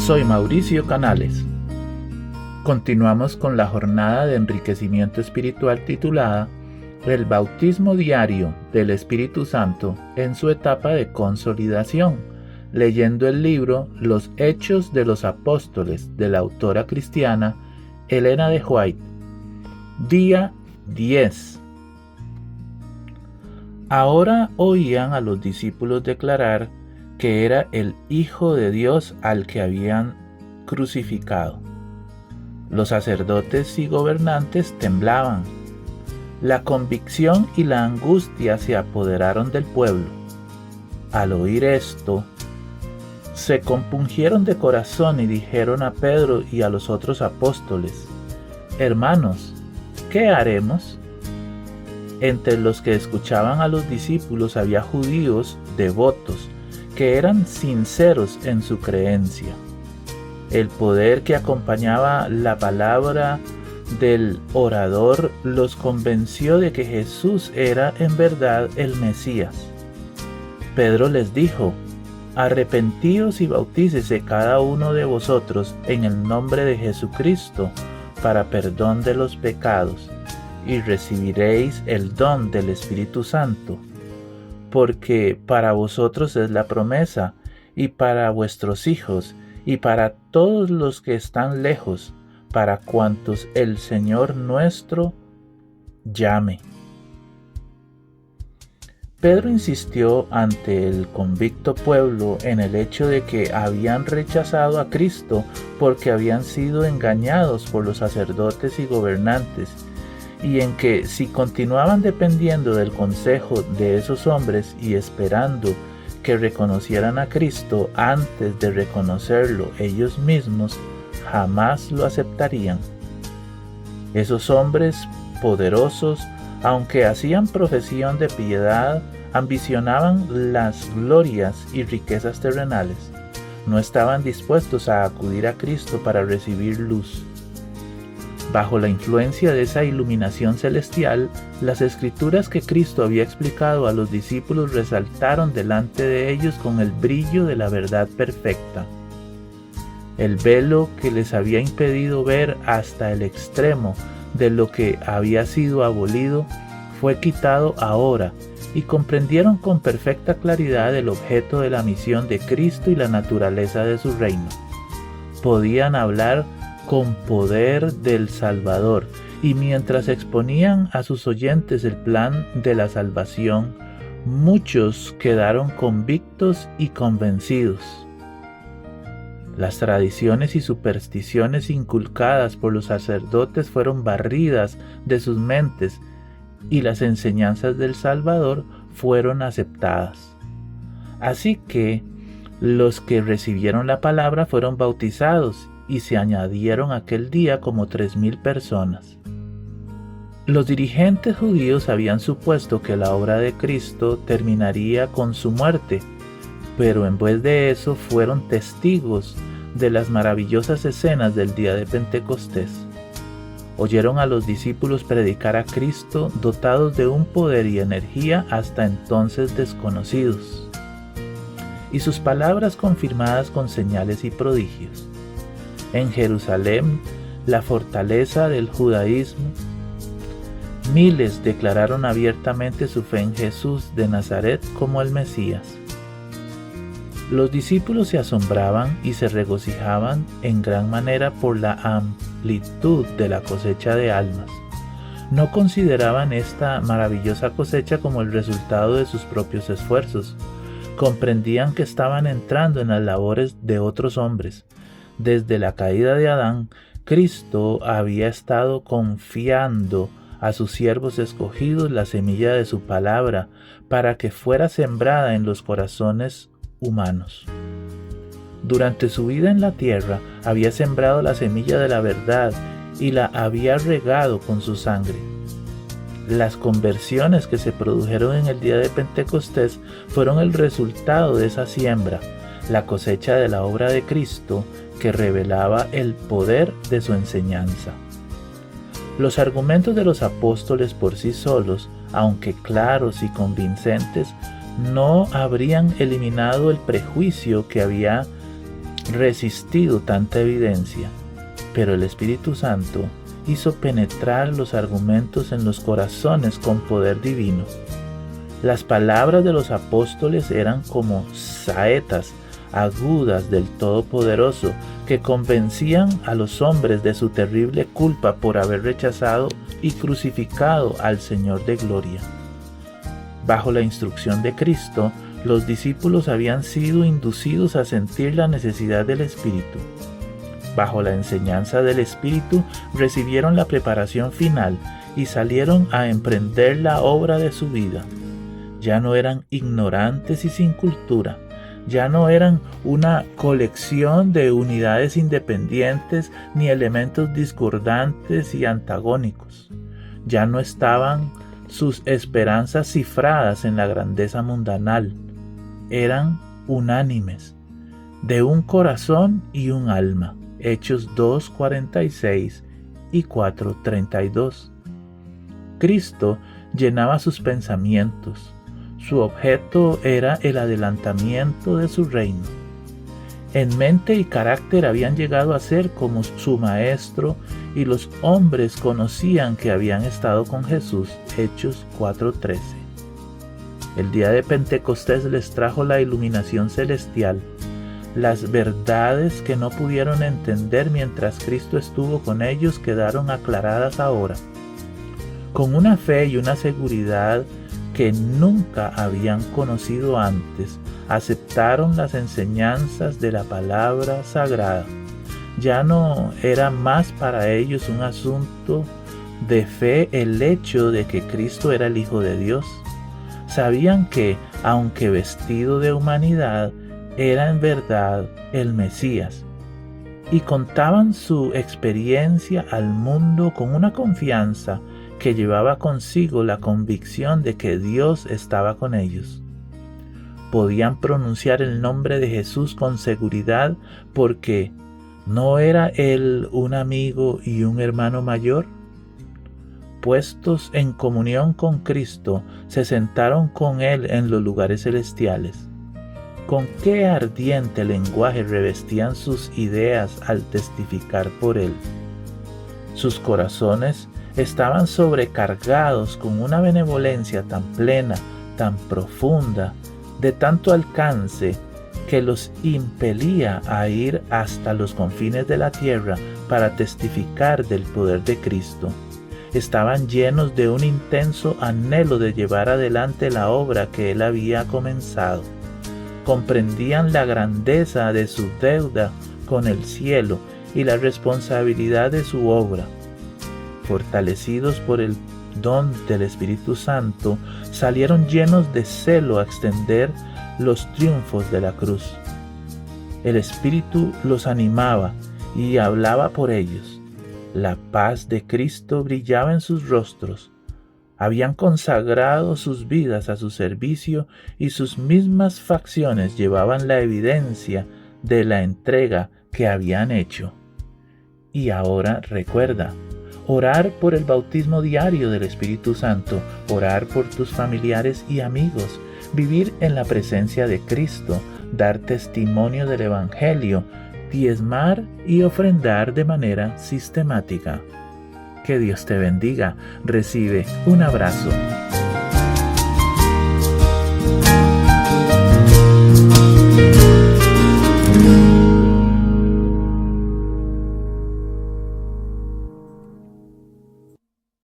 Soy Mauricio Canales. Continuamos con la jornada de enriquecimiento espiritual titulada El bautismo diario del Espíritu Santo en su etapa de consolidación, leyendo el libro Los Hechos de los Apóstoles de la autora cristiana Elena de White. Día 10. Ahora oían a los discípulos declarar que era el Hijo de Dios al que habían crucificado. Los sacerdotes y gobernantes temblaban. La convicción y la angustia se apoderaron del pueblo. Al oír esto, se compungieron de corazón y dijeron a Pedro y a los otros apóstoles: Hermanos, ¿qué haremos? Entre los que escuchaban a los discípulos había judíos devotos que eran sinceros en su creencia. El poder que acompañaba la palabra del orador los convenció de que Jesús era en verdad el Mesías. Pedro les dijo: Arrepentíos y bautícese cada uno de vosotros en el nombre de Jesucristo para perdón de los pecados, y recibiréis el don del Espíritu Santo, porque para vosotros es la promesa, y para vuestros hijos, y para todos los que están lejos, para cuantos el Señor nuestro llame. Pedro insistió ante el convicto pueblo en el hecho de que habían rechazado a Cristo porque habían sido engañados por los sacerdotes y gobernantes, y en que si continuaban dependiendo del consejo de esos hombres y esperando que reconocieran a Cristo antes de reconocerlo ellos mismos, jamás lo aceptarían. Esos hombres poderosos, aunque hacían profesión de piedad, ambicionaban las glorias y riquezas terrenales. No estaban dispuestos a acudir a Cristo para recibir luz. Bajo la influencia de esa iluminación celestial, las escrituras que Cristo había explicado a los discípulos resaltaron delante de ellos con el brillo de la verdad perfecta. El velo que les había impedido ver hasta el extremo de lo que había sido abolido fue quitado ahora, y comprendieron con perfecta claridad el objeto de la misión de Cristo y la naturaleza de su reino. Podían hablar con poder del Salvador, y mientras exponían a sus oyentes el plan de la salvación, muchos quedaron convictos y convencidos. Las tradiciones y supersticiones inculcadas por los sacerdotes fueron barridas de sus mentes, y las enseñanzas del Salvador fueron aceptadas. Así que los que recibieron la palabra fueron bautizados, y se añadieron aquel día como 3,000 personas. Los dirigentes judíos habían supuesto que la obra de Cristo terminaría con su muerte, pero en vez de eso fueron testigos de las maravillosas escenas del día de Pentecostés. Oyeron a los discípulos predicar a Cristo dotados de un poder y energía hasta entonces desconocidos, y sus palabras confirmadas con señales y prodigios. En Jerusalén, la fortaleza del judaísmo, miles declararon abiertamente su fe en Jesús de Nazaret como el Mesías. Los discípulos se asombraban y se regocijaban en gran manera por la amplitud de la cosecha de almas. No consideraban esta maravillosa cosecha como el resultado de sus propios esfuerzos. Comprendían que estaban entrando en las labores de otros hombres. Desde la caída de Adán, Cristo había estado confiando a sus siervos escogidos la semilla de su palabra para que fuera sembrada en los corazones humanos. Durante su vida en la tierra había sembrado la semilla de la verdad y la había regado con su sangre. Las conversiones que se produjeron en el día de Pentecostés fueron el resultado de esa siembra, la cosecha de la obra de Cristo que revelaba el poder de su enseñanza. Los argumentos de los apóstoles por sí solos, aunque claros y convincentes, no habrían eliminado el prejuicio que había resistido tanta evidencia, pero el Espíritu Santo hizo penetrar los argumentos en los corazones con poder divino. Las palabras de los apóstoles eran como saetas agudas del Todopoderoso que convencían a los hombres de su terrible culpa por haber rechazado y crucificado al Señor de gloria. Bajo la instrucción de Cristo, los discípulos habían sido inducidos a sentir la necesidad del Espíritu. Bajo la enseñanza del Espíritu recibieron la preparación final y salieron a emprender la obra de su vida. Ya no eran ignorantes y sin cultura, ya no eran una colección de unidades independientes ni elementos discordantes y antagónicos. Ya no estaban sus esperanzas cifradas en la grandeza mundanal. Eran unánimes, de un corazón y un alma. Hechos 2:46 y 4:32. Cristo llenaba sus pensamientos. Su objeto era el adelantamiento de su reino. En mente y carácter habían llegado a ser como su maestro y los hombres conocían que habían estado con Jesús. Hechos 4:13. El día de Pentecostés les trajo la iluminación celestial. Las verdades que no pudieron entender mientras Cristo estuvo con ellos quedaron aclaradas ahora. Con una fe y una seguridad que nunca habían conocido antes, aceptaron las enseñanzas de la palabra sagrada. Ya no era más para ellos un asunto de fe el hecho de que Cristo era el Hijo de Dios. Sabían que, aunque vestido de humanidad, era en verdad el Mesías, y contaban su experiencia al mundo con una confianza que llevaba consigo la convicción de que Dios estaba con ellos. Podían pronunciar el nombre de Jesús con seguridad porque ¿no era Él un amigo y un hermano mayor? Puestos en comunión con Cristo, se sentaron con Él en los lugares celestiales. Con qué ardiente lenguaje revestían sus ideas al testificar por Él. Sus corazones estaban sobrecargados con una benevolencia tan plena, tan profunda, de tanto alcance, que los impelía a ir hasta los confines de la tierra para testificar del poder de Cristo. Estaban llenos de un intenso anhelo de llevar adelante la obra que Él había comenzado. Comprendían la grandeza de su deuda con el cielo y la responsabilidad de su obra. Fortalecidos por el don del Espíritu Santo, salieron llenos de celo a extender los triunfos de la cruz. El Espíritu los animaba y hablaba por ellos. La paz de Cristo brillaba en sus rostros. Habían consagrado sus vidas a su servicio y sus mismas facciones llevaban la evidencia de la entrega que habían hecho. Y ahora recuerda, orar por el bautismo diario del Espíritu Santo, orar por tus familiares y amigos, vivir en la presencia de Cristo, dar testimonio del Evangelio, diezmar y ofrendar de manera sistemática. Que Dios te bendiga. Recibe un abrazo.